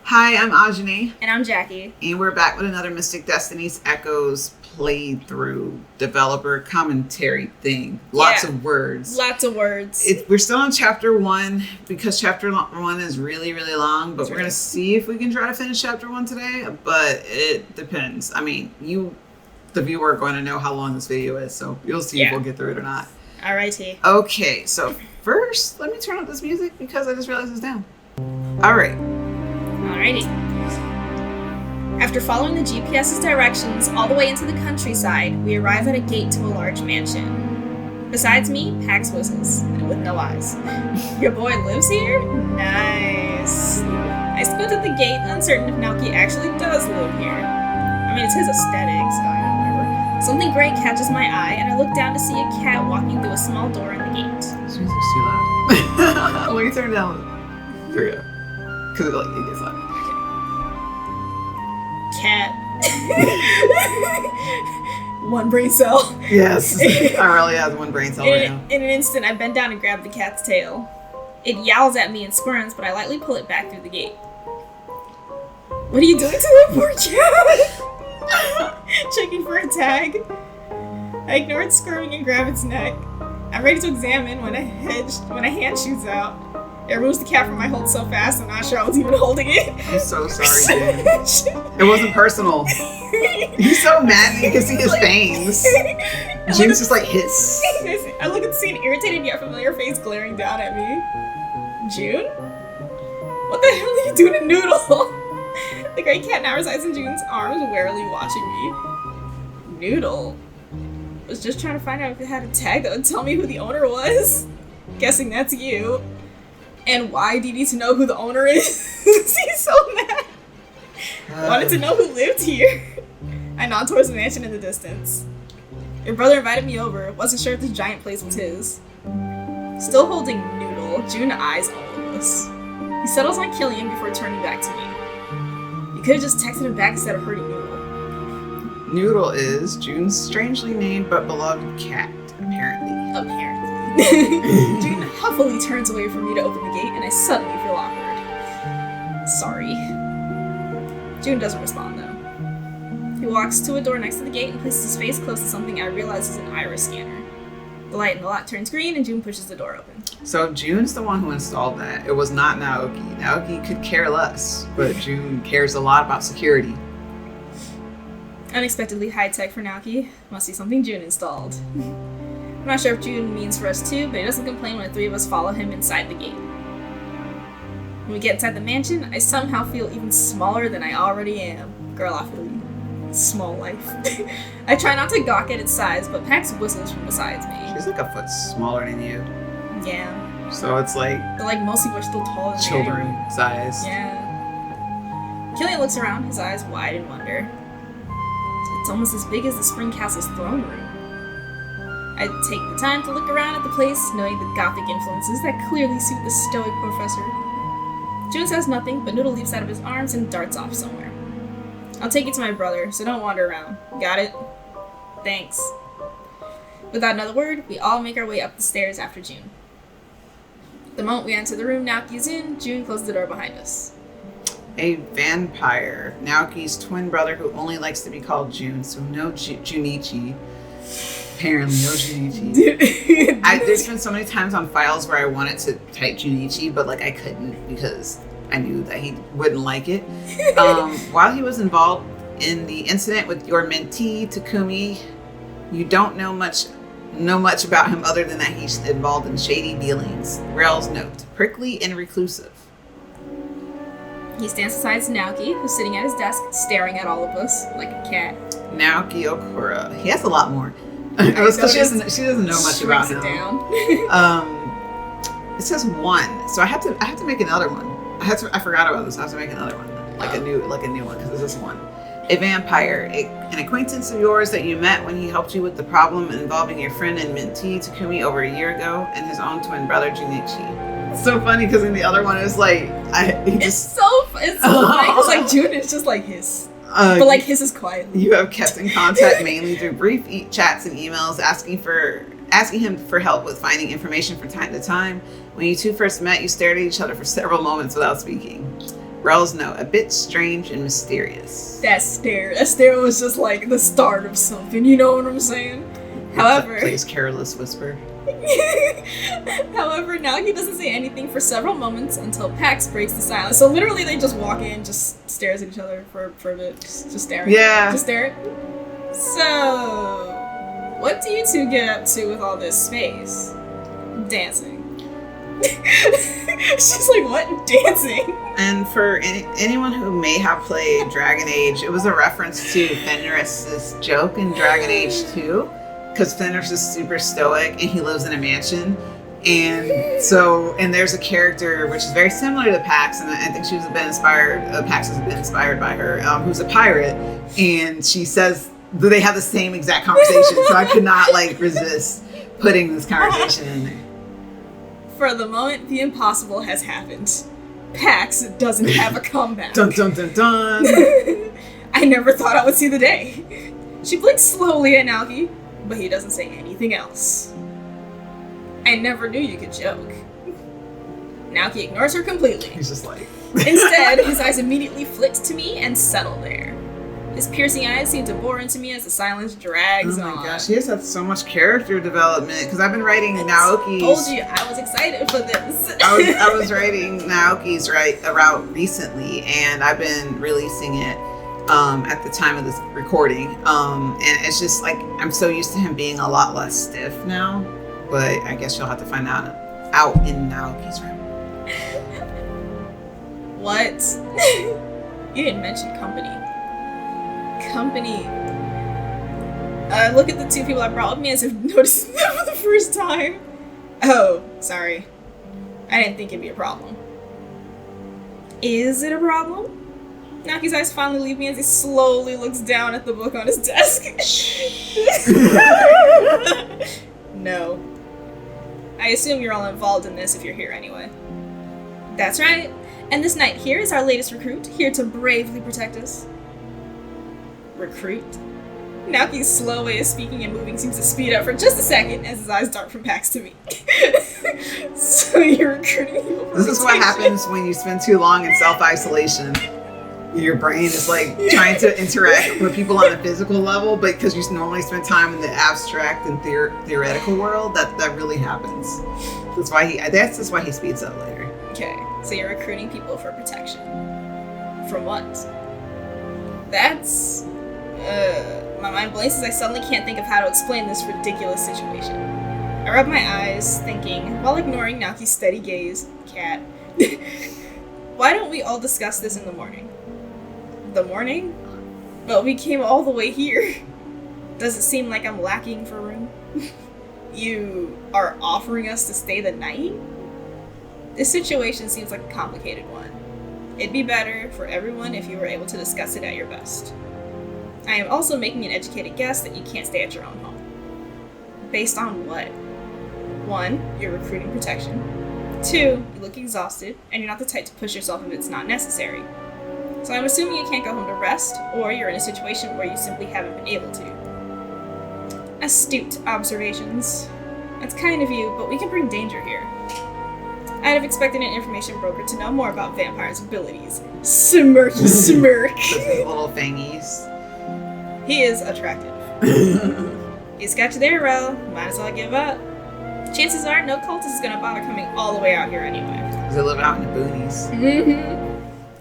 Hi, I'm Ajani. And I'm Jackie. And we're back with another Mystic Destinies Echoes playthrough developer commentary thing. Lots of words. Lots of words. We're still on chapter 1 because chapter 1 is really, really long, but we're going to see if we can try to finish chapter 1 today, but it depends. I mean, you, the viewer, are going to know how long this video is, so you'll see if we'll get through it or not. Alrighty. Okay, so first, let me turn up this music because I just realized it's down. Alright. Alrighty. After following the GPS's directions all the way into the countryside, we arrive at a gate to a large mansion. Besides me, Pax whistles, and with no eyes. Your boy lives here? Nice. I squint at the gate, uncertain if Naoki actually does live here. I mean, it's his aesthetic, so I don't remember. Something gray catches my eye, and I look down to see a cat walking through a small door in the gate. This music's too loud. Let me turn it down. Here we go. Because it gets loud. Cat. One brain cell. Yes, I really have one brain cell right now. In an instant, I bend down and grab the cat's tail. It yowls at me and squirms, but I lightly pull it back through the gate. What are you doing to that poor cat? Checking for a tag. I ignore its squirming and grab its neck. I'm ready to examine when a hand shoots out. It removes the cat from my hold so fast, I'm not sure I was even holding it. I'm so sorry, dude. It wasn't personal. He's so mad you can see his fangs. June's just like hiss. I look at the scene, irritated yet familiar face glaring down at me. June? What the hell are you doing to Noodle? The gray cat now resides in June's arms, warily watching me. Noodle? Was just trying to find out if it had a tag that would tell me who the owner was. Guessing that's you. And why do you need to know who the owner is? He's so mad. Wanted to know who lived here. I nod towards the mansion in the distance. Your brother invited me over. Wasn't sure if this giant place was his. Still holding Noodle, June eyes all of us. He settles on Killian before turning back to me. You could have just texted him back instead of hurting Noodle. Noodle is June's strangely named but beloved cat, apparently. June huffily turns away from me to open the gate, and I suddenly feel awkward. Sorry. June doesn't respond, though. He walks to a door next to the gate and places his face close to something I realize is an iris scanner. The light in the lock turns green, and June pushes the door open. So June's the one who installed that. It was not Naoki. Naoki could care less, but June cares a lot about security. Unexpectedly high-tech for Naoki. Must be something June installed. I'm not sure if June means for us too, but he doesn't complain when the three of us follow him inside the gate. When we get inside the mansion, I somehow feel even smaller than I already am. Girl, I feel you. Small life. I try not to gawk at its size, but Pax whistles from beside me. She's like a foot smaller than you. Yeah. So it's like... But like most people are still taller than children size. Yeah. Killian looks around, his eyes wide in wonder. It's almost as big as the Spring Castle's throne room. I take the time to look around at the place, knowing the gothic influences that clearly suit the stoic professor. June says nothing, but Noodle leaps out of his arms and darts off somewhere. I'll take it to my brother, so don't wander around. Got it? Thanks. Without another word, we all make our way up the stairs after June. The moment we enter the room Naoki's in, June closes the door behind us. A vampire. Naoki's twin brother who only likes to be called June, so no Junichi. Apparently, no Junichi. There's been so many times on files where I wanted to type Junichi, but like I couldn't because I knew that he wouldn't like it. While he was involved in the incident with your mentee, Takumi, you don't know much about him other than that he's involved in shady dealings. Rel's note, prickly and reclusive. He stands beside Naoki, who's sitting at his desk, staring at all of us like a cat. Naoki Okura. He has a lot more. Because she doesn't know much about him. It says 1, so I have to make another one. I forgot about this. I have to make another one, like a new one, because this is 1. A vampire, an acquaintance of yours that you met when he helped you with the problem involving your friend and mentee Takumi over a year ago, and his own twin brother Junichi. It's so funny because in the other one it's like it's so funny because like June is just like his. But like his is quietly. You have kept in contact mainly through brief chats and emails, asking him for help with finding information from time to time. When you two first met, you stared at each other for several moments without speaking. Rel's note, a bit strange and mysterious. That stare was just like the start of something, you know what I'm saying? However, Plays careless whisper. However, now he doesn't say anything for several moments until Pax breaks the silence. So literally they just walk in, just stares at each other for a bit, just staring. Yeah. Just staring. So, what do you two get up to with all this space? Dancing. She's like, what? Dancing? And for anyone who may have played Dragon Age, it was a reference to Fenris's joke in Dragon Age 2. Because Fenris is super stoic and he lives in a mansion. And there's a character which is very similar to Pax, and I think she was a bit inspired, Pax has been inspired by her, who's a pirate. And she says that they have the same exact conversation, so I could not resist putting this conversation in there. For the moment, the impossible has happened. Pax doesn't have a comeback. Dun dun dun dun! I never thought I would see the day. She blinks slowly at Naoki, but he doesn't say anything else. I never knew you could joke. Naoki ignores her completely. He's just like... Instead, his eyes immediately flit to me and settle there. His piercing eyes seem to bore into me as the silence drags on. Oh my gosh, he has had so much character development, because I've been writing Naoki's... I told you, I was excited for this. I was writing Naoki's route recently, and I've been releasing it at the time of this recording. And it's just I'm so used to him being a lot less stiff now, but I guess you'll have to find out in Naoki's room. What? You didn't mention company. Company. Look at the two people I brought with me as if noticing them for the first time. Oh, sorry. I didn't think it'd be a problem. Is it a problem? Naoki's eyes finally leave me as he slowly looks down at the book on his desk. No. I assume you're all involved in this if you're here anyway. That's right. And this knight here is our latest recruit, here to bravely protect us. Recruit? Naoki's slow way of speaking and moving seems to speed up for just a second as his eyes dart from Pax to me. So you're recruiting people for This is what happens when you spend too long in self-isolation. Your brain is trying to interact with people on a physical level, but because you normally spend time in the abstract and theoretical world, that really happens. That's why he speeds up later. Okay, so you're recruiting people for protection. From what? That's... my mind blanks as I suddenly can't think of how to explain this ridiculous situation. I rub my eyes, thinking, while ignoring Naoki's steady gaze, cat, why don't we all discuss this in the morning? The morning? But we came all the way here. Does it seem like I'm lacking for room? You are offering us to stay the night? This situation seems like a complicated one. It'd be better for everyone if you were able to discuss it at your best. I am also making an educated guess that you can't stay at your own home. Based on what? 1, you're recruiting protection. 2, you look exhausted, and you're not the type to push yourself if it's not necessary. So I'm assuming you can't go home to rest, or you're in a situation where you simply haven't been able to. Astute observations. That's kind of you, but we can bring danger here. I'd have expected an information broker to know more about vampires' abilities. Smirky smirk. Little fangies. He is attractive. He's got you there, Rel. Might as well give up. Chances are no cultist is gonna bother coming all the way out here anyway. Because they live out in the boonies. Mm-hmm.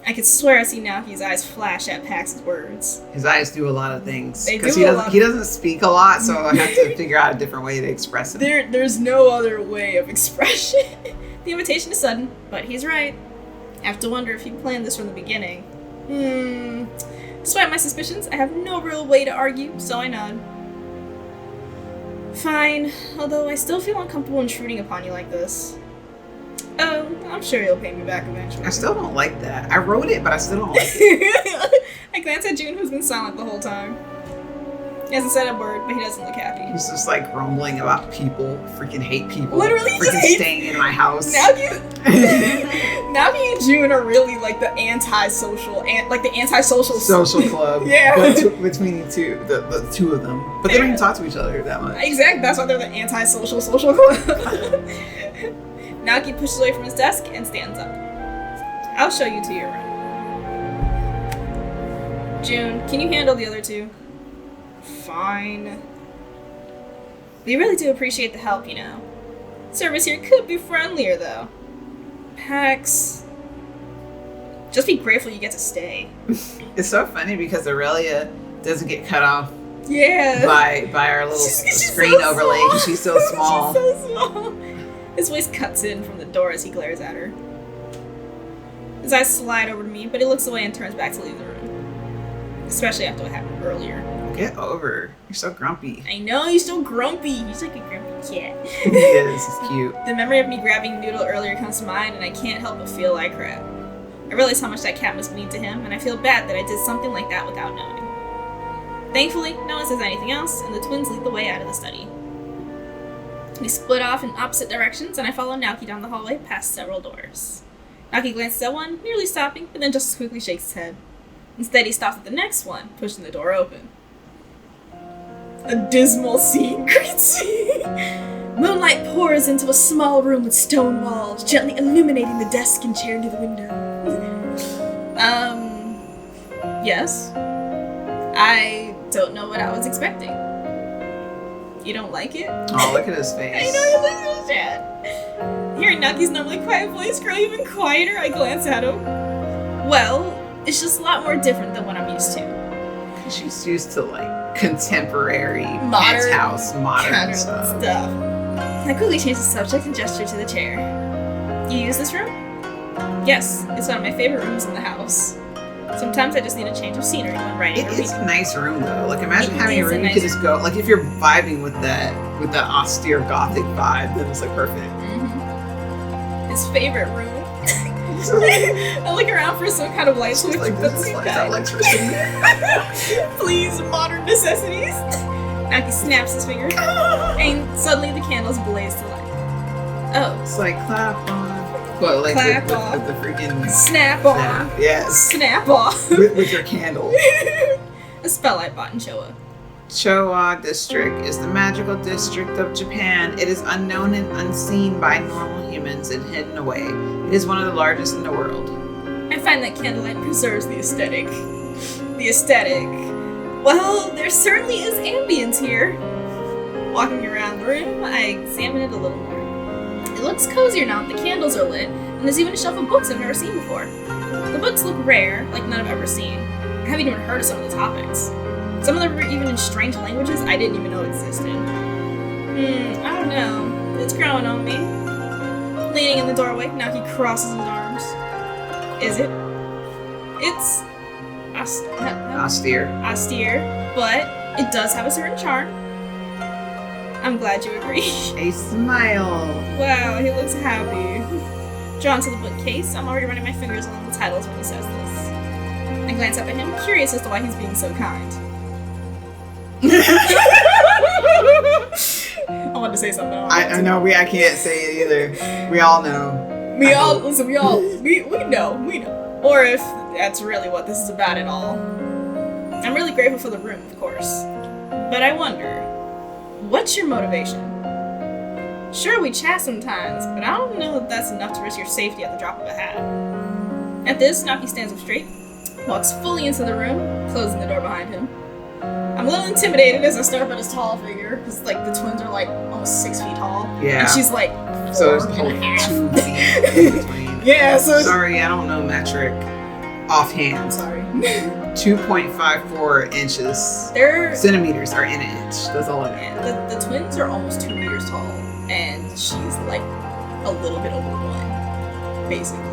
I could swear I see Naoki's eyes flash at Pax's words. His eyes do a lot of things. They Because do he doesn't speak a lot, so I have to figure out a different way to express it. There's no other way of expression. The invitation is sudden, but he's right. I have to wonder if he planned this from the beginning. Despite my suspicions, I have no real way to argue, so I nod. Fine, although I still feel uncomfortable intruding upon you like this. Oh, I'm sure you'll pay me back eventually. I still don't like that. I wrote it, but I still don't like it. I glance at June, who's been silent the whole time. He hasn't said a word, but he doesn't look happy. He's just grumbling about people. Freaking hate people. Literally, freaking staying in my house. Naoki and June are really the antisocial, the antisocial social club. Yeah. Between the two of them. But they don't even talk to each other that much. Exactly. That's why they're the antisocial social club. Naoki pushes away from his desk and stands up. I'll show you to your room. June, can you handle the other two? Fine. We really do appreciate the help, you know. Service here could be friendlier, though. Pax... Just be grateful you get to stay. It's so funny because Aurelia doesn't get cut off by our little screen so overlay small. because she's so small. She's so small. His voice cuts in from the door as he glares at her. His eyes slide over to me, but he looks away and turns back to leave the room. Especially after what happened earlier. Get over. You're so grumpy. I know, you're so grumpy. He's like a grumpy cat. He is. He's cute. The memory of me grabbing Noodle earlier comes to mind, and I can't help but feel like crap. I realize how much that cat must mean to him, and I feel bad that I did something like that without knowing. Thankfully, no one says anything else, and the twins lead the way out of the study. We split off in opposite directions, and I follow Naoki down the hallway past several doors. Naoki glances at one, nearly stopping, but then just as quickly shakes his head. Instead, he stops at the next one, pushing the door open. A dismal scene greets me. Moonlight pours into a small room with stone walls, gently illuminating the desk and chair near the window. Yes? I don't know what I was expecting. You don't like it? Oh, look at his face. I know, he looks so sad. Hearing Naki's normally quiet voice grow even quieter, I glance at him. Well, it's just a lot more different than what I'm used to. She's used to, like, contemporary Modern penthouse, modern kind of stuff. I quickly change the subject and gesture to the chair. You use this room? Yes, it's one of my favorite rooms in the house. Sometimes I just need a change of scenery when writing or It is reading. a nice room, though. Like, imagine It having a is a room you nice could just go, like, if you're vibing with that austere gothic vibe, then it's, like, perfect. Mm-hmm. His favorite room. I look around for some kind of light switch. Like, but this is we like got- electricity. Please, modern necessities. Naki snaps his finger, and suddenly the candles blaze to life. Oh. It's like, clap on. What, like, Clap with off. the freaking... Snap on. Snap. Yes. Snap off. with your candle. A spell I bought in Ch.01. Ch.01 district is the magical district of Japan. It is unknown and unseen by normal humans and hidden away. It is one of the largest in the world. I find that candlelight preserves the aesthetic. The aesthetic. Well, there certainly is ambience here. Walking around the room, I examine it a little more. It looks cozier now that the candles are lit, and there's even a shelf of books I've never seen before. The books look rare, like none I've ever seen. I haven't even heard of some of the topics. Some of them were even in strange languages I didn't even know existed. I don't know. It's growing on me. Leaning in the doorway, Naoki crosses his arms. Is it? It's Austere. austere, but it does have a certain charm. I'm glad you agree. A smile. Wow, he looks happy. Drawn to the bookcase, I'm already running my fingers along the titles when he says this. I glance up at him, curious as to why he's being so kind. I wanted to say something. I know, I can't say it either. We all know. We know. Or if that's really what this is about at all. I'm really grateful for the room, of course. But I wonder, what's your motivation? Sure, we chat sometimes, but I don't know if that's enough to risk your safety at the drop of a hat. At this, Naoki stands up straight, walks fully into the room, closing the door behind him. I'm a little intimidated as I stare up at his tall figure, because like the twins are like almost 6 feet tall. Yeah. And she's like So there's 4 and a half. 2 feet in between. Yeah, so it's... Sorry, I don't know metric offhand. Sorry. 2.54 inches. They're... Centimeters are in an inch. That's all I know. Yeah, the twins are almost 2 meters tall, and she's like a little bit over 1, basically.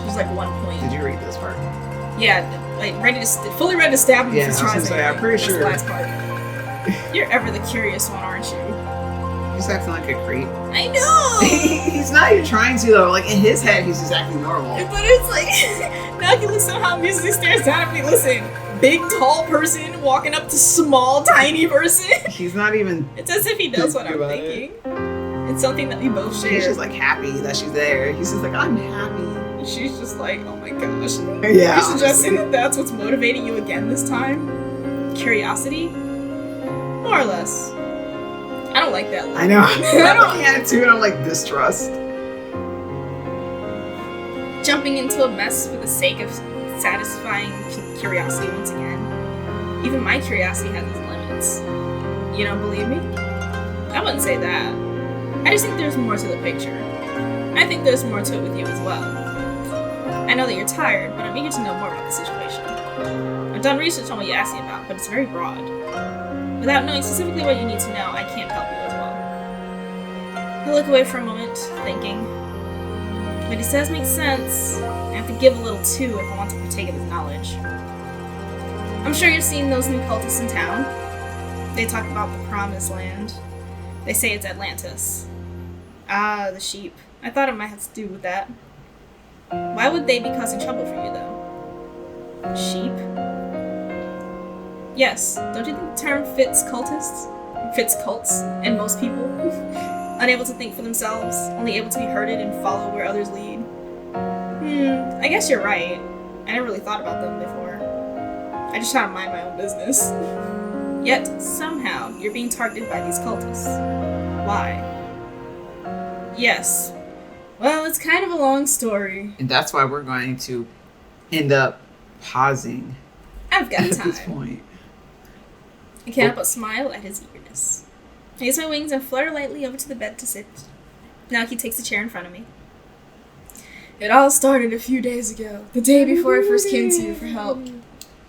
She's like 1 point. Did you read this part? Yeah, like fully ready to stab him Yeah, if he I was tries gonna say, I'm anything. pretty That's sure. the last part. You're ever the curious one, aren't you? He's acting like a creep. I know! He's not even trying to, though. Like, in his head, he's just acting normal. But it's like, now he looks somehow amused as he stares down at me. Listen, big, tall person walking up to small, tiny person. He's not even... It's as if he knows what I'm Think about thinking. It's something that we both share. He's just, like, happy that she's there. He's just like, I'm happy. She's just like, oh my gosh. Yeah, You're suggesting honestly. that that's what's motivating you again this time? Curiosity? More or less. I don't like that look. I know. I I'm don't- looking at it, too, and I'm like, distrust. Jumping into a mess for the sake of satisfying curiosity once again. Even my curiosity has its limits. You don't believe me? I wouldn't say that. I just think there's more to the picture. I think there's more to it with you as well. I know that you're tired, but I'm eager to know more about the situation. I've done research on what you asked me about, but it's very broad. Without knowing specifically what you need to know, I can't help you as well. I look away for a moment, thinking. What he says makes sense. I have to give a little too if I want to partake of his knowledge. I'm sure you've seen those new cultists in town. They talk about the Promised Land. They say it's Atlantis. Ah, the sheep. I thought it might have to do with that. Why would they be causing trouble for you, though? Sheep? Yes, don't you think the term fits cultists? Fits cults, and most people? Unable to think for themselves, only able to be herded and follow where others lead. I guess you're right. I never really thought about them before. I just try to mind my own business. Yet, somehow, you're being targeted by these cultists. Why? Yes. Well, it's kind of a long story. And that's why we're going to end up pausing. I've got at time. this point. I can't help but smile at his eagerness. I use my wings and flutter lightly over to the bed to sit. Now he takes a chair in front of me. It all started a few days ago, the day before I first came to you for help.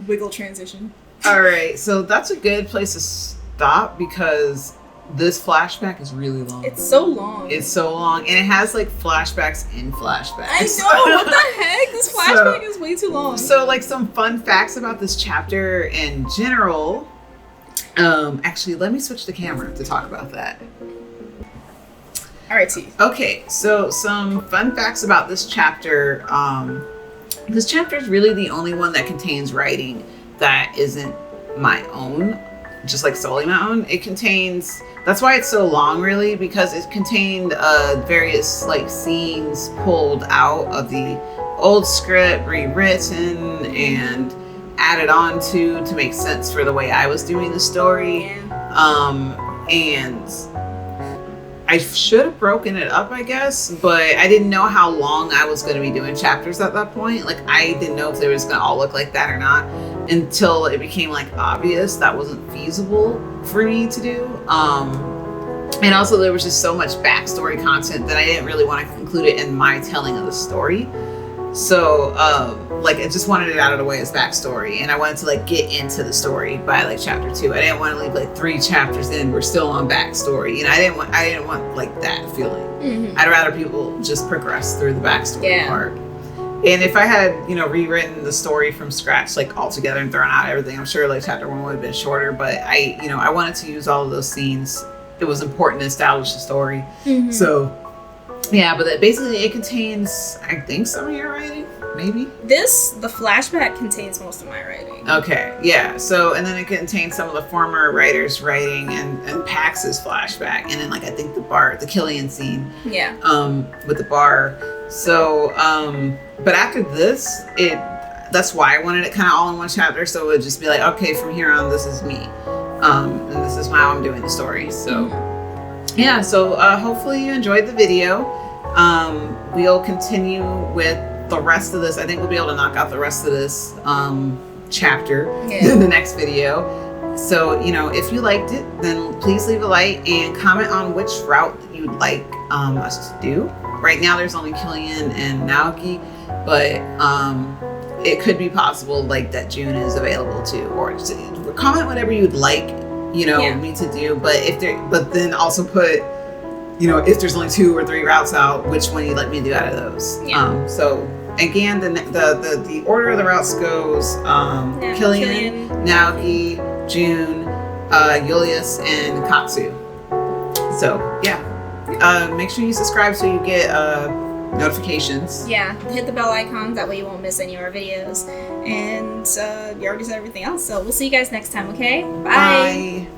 Wiggle transition. Alright, so that's a good place to stop because this flashback is really long. It's so long. It's so long, and it has like flashbacks in flashbacks. I know, what the heck? This flashback is way too long. So like some fun facts about this chapter in general. Actually, let me switch the camera to talk about that. Alright, T. Okay, so some fun facts about this chapter. This chapter is really the only one that contains writing that isn't my own, just like solely my own. It contains, that's why it's so long really, because it contained various like scenes pulled out of the old script, rewritten and added on to make sense for the way I was doing the story. And I should have broken it up, I guess, but I didn't know how long I was going to be doing chapters at that point. Like, I didn't know if they was going to all look like that or not until it became like obvious that wasn't feasible for me to do. And also there was just so much backstory content that I didn't really want to include it in my telling of the story. So, like, I just wanted it out of the way as backstory, and I wanted to like get into the story by like chapter 2. I didn't want to leave like 3 chapters in. We're still on backstory, you know. I didn't want like that feeling. Mm-hmm. I'd rather people just progress through the backstory part. And if I had, you know, rewritten the story from scratch, like all together and thrown out everything, I'm sure like chapter 1 would have been shorter. But I wanted to use all of those scenes. It was important to establish the story. Mm-hmm. So. Yeah, but basically it contains, I think, some of your writing, maybe? The flashback contains most of my writing. Okay, yeah. So, and then it contains some of the former writers' writing and Pax's flashback. And then, like, I think the Killian scene. Yeah. With the bar. So, but after this, that's why I wanted it kind of all in one chapter. So it would just be like, okay, from here on, this is me. And this is how I'm doing the story. So... yeah, so hopefully you enjoyed the video. We'll continue with the rest of this. I think we'll be able to knock out the rest of this chapter in the next video. So, you know, if you liked it, then please leave a like and comment on which route you'd like us to do. Right now there's only Killian and Naoki, but it could be possible like that June is available too. Or just comment whatever you'd like, you know, me to do, but then also put, you know, if there's only 2 or 3 routes out, which one you'd like me to do out of those. So again, the order of the routes goes Killian, Naoki, June, Julius, and Katsu. So yeah, make sure you subscribe so you get notifications. Yeah, hit the bell icon, that way you won't miss any of our videos. And you already said everything else, so we'll see you guys next time, okay? Bye.